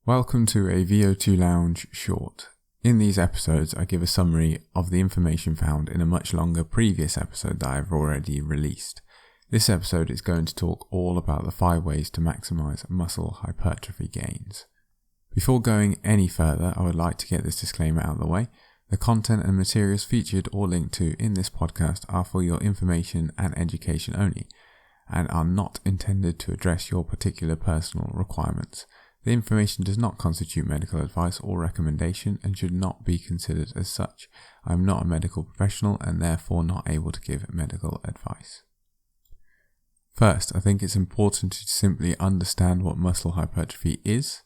Welcome to a VO2 Lounge short. In these episodes, I give a summary of the information found in a much longer previous episode that I've already released. This episode is going to talk all about the 5 ways to maximize muscle hypertrophy gains. Before going any further, I would like to get this disclaimer out of the way. The content and materials featured or linked to in this podcast are for your information and education only, and are not intended to address your particular personal requirements. The information does not constitute medical advice or recommendation and should not be considered as such. I am not a medical professional and therefore not able to give medical advice. First, I think it's important to simply understand what muscle hypertrophy is.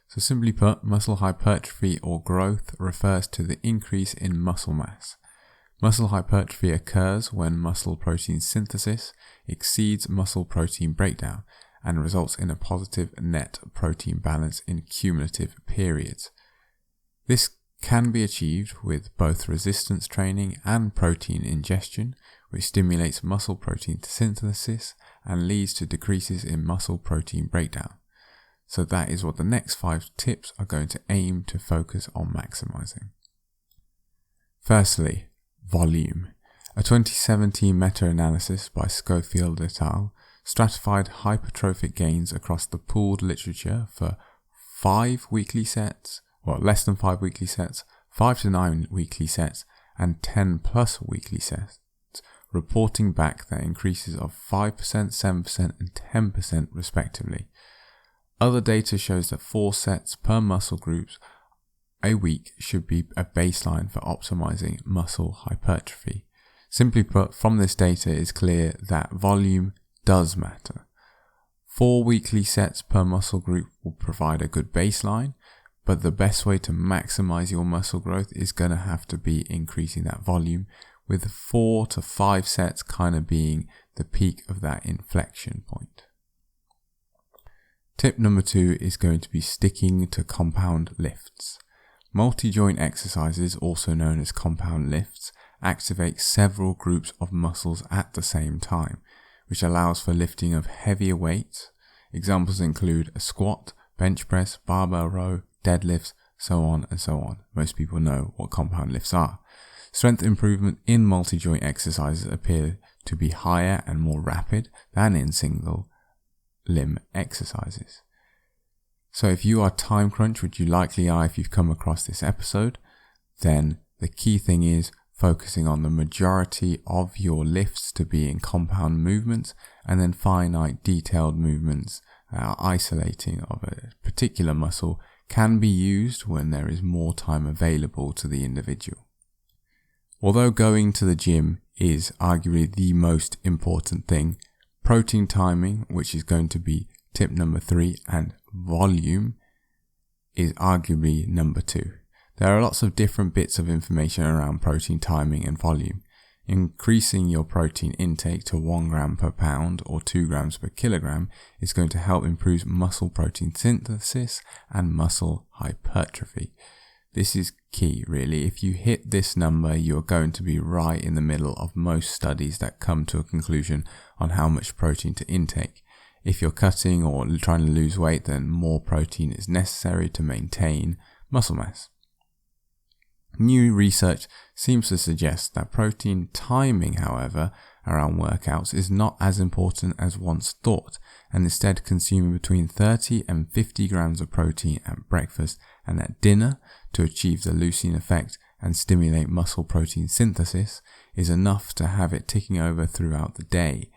So simply put, muscle hypertrophy or growth refers to the increase in muscle mass. Muscle hypertrophy occurs when muscle protein synthesis exceeds muscle protein breakdown and results in a positive net protein balance in cumulative periods. This can be achieved with both resistance training and protein ingestion, which stimulates muscle protein synthesis and leads to decreases in muscle protein breakdown. So that is what the next 5 tips are going to aim to focus on maximizing. Firstly, volume. A 2017 meta-analysis by Schofield et al. Stratified hypertrophic gains across the pooled literature for 5 weekly sets, less than 5 weekly sets, 5 to 9 weekly sets, and 10 plus weekly sets, reporting back that increases of 5%, 7%, and 10% respectively. Other data shows that 4 sets per muscle groups a week should be a baseline for optimizing muscle hypertrophy. Simply put, from this data it is clear that volume does matter. 4 weekly sets per muscle group will provide a good baseline, but the best way to maximize your muscle growth is going to have to be increasing that volume, with 4 to 5 sets kind of being the peak of that inflection point. Tip number 2 is going to be sticking to compound lifts. Multi-joint exercises, also known as compound lifts, activate several groups of muscles at the same time, which allows for lifting of heavier weights. Examples include a squat, bench press, barbell row, deadlifts, so on and so on. Most people know what compound lifts are. Strength improvement in multi-joint exercises appear to be higher and more rapid than in single limb exercises. So if you are time crunch, which you likely are if you've come across this episode, then the key thing is focusing on the majority of your lifts to be in compound movements, and then finite detailed movements isolating of a particular muscle can be used when there is more time available to the individual. Although going to the gym is arguably the most important thing, protein timing, which is going to be tip number 3, and volume is arguably number 2. There are lots of different bits of information around protein timing and volume. Increasing your protein intake to 1 gram per pound or 2 grams per kilogram is going to help improve muscle protein synthesis and muscle hypertrophy. This is key, really. If you hit this number, you're going to be right in the middle of most studies that come to a conclusion on how much protein to intake. If you're cutting or trying to lose weight, then more protein is necessary to maintain muscle mass. New research seems to suggest that protein timing, however, around workouts is not as important as once thought, and instead consuming between 30 and 50 grams of protein at breakfast and at dinner to achieve the leucine effect and stimulate muscle protein synthesis is enough to have it ticking over throughout the day.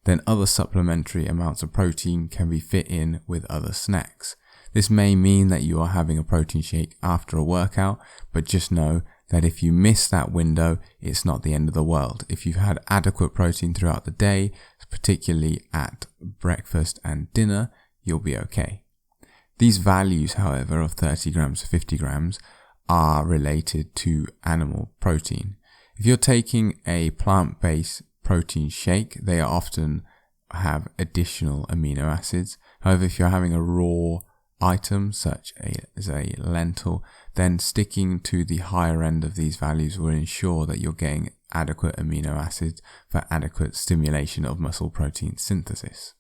Then other supplementary amounts of protein can be fit in with other snacks. This may mean that you are having a protein shake after a workout, but just know that if you miss that window, it's not the end of the world. If you've had adequate protein throughout the day, particularly at breakfast and dinner, you'll be okay. These values, however, of 30 grams to 50 grams are related to animal protein. If you're taking a plant-based protein shake, they often have additional amino acids. However, if you're having a raw item such as a lentil, then sticking to the higher end of these values will ensure that you're getting adequate amino acids for adequate stimulation of muscle protein synthesis.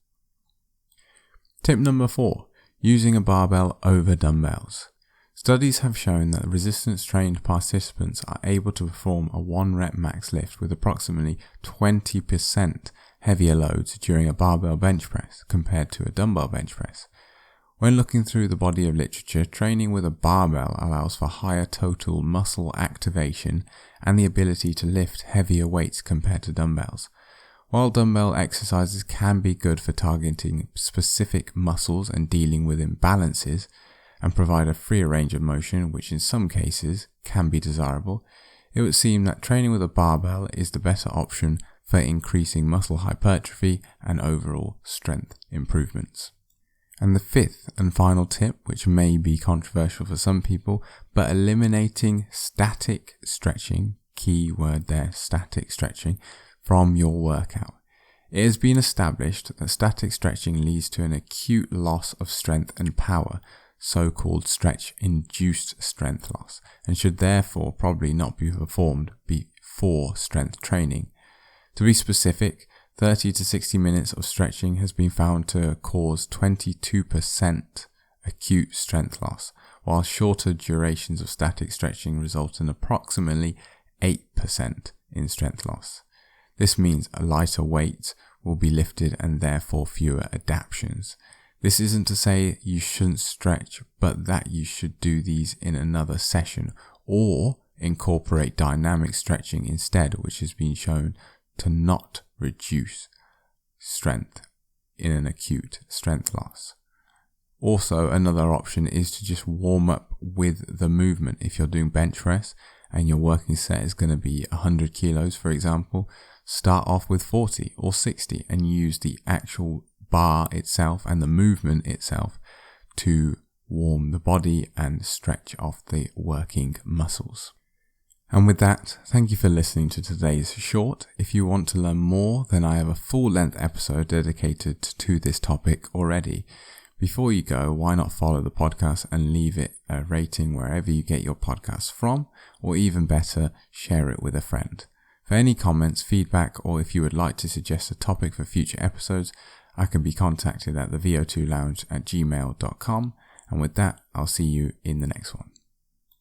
Tip number 4. Using a barbell over dumbbells. Studies have shown that resistance-trained participants are able to perform a 1-rep max lift with approximately 20% heavier loads during a barbell bench press compared to a dumbbell bench press. When looking through the body of literature, training with a barbell allows for higher total muscle activation and the ability to lift heavier weights compared to dumbbells. While dumbbell exercises can be good for targeting specific muscles and dealing with imbalances, and provide a freer range of motion, which in some cases can be desirable, it would seem that training with a barbell is the better option for increasing muscle hypertrophy and overall strength improvements. And the fifth and final tip, which may be controversial for some people, but eliminating static stretching, key word there, static stretching, from your workout. It has been established that static stretching leads to an acute loss of strength and power, so-called stretch-induced strength loss, and should therefore probably not be performed before strength training. To be specific, 30 to 60 minutes of stretching has been found to cause 22% acute strength loss, while shorter durations of static stretching result in approximately 8% in strength loss. This means a lighter weight will be lifted and therefore fewer adaptations. This isn't to say you shouldn't stretch, but that you should do these in another session or incorporate dynamic stretching instead, which has been shown to not reduce strength in an acute strength loss. Also, another option is to just warm up with the movement. If you're doing bench press and your working set is going to be 100 kilos, for example, start off with 40 or 60 and use the actual bar itself and the movement itself to warm the body and stretch off the working muscles. And with that, thank you for listening to today's short. If you want to learn more, then I have a full-length episode dedicated to this topic already. Before you go, why not follow the podcast and leave it a rating wherever you get your podcasts from, or even better, share it with a friend. For any comments, feedback, or if you would like to suggest a topic for future episodes, I can be contacted at the VO2Lounge@gmail.com. And with that, I'll see you in the next one.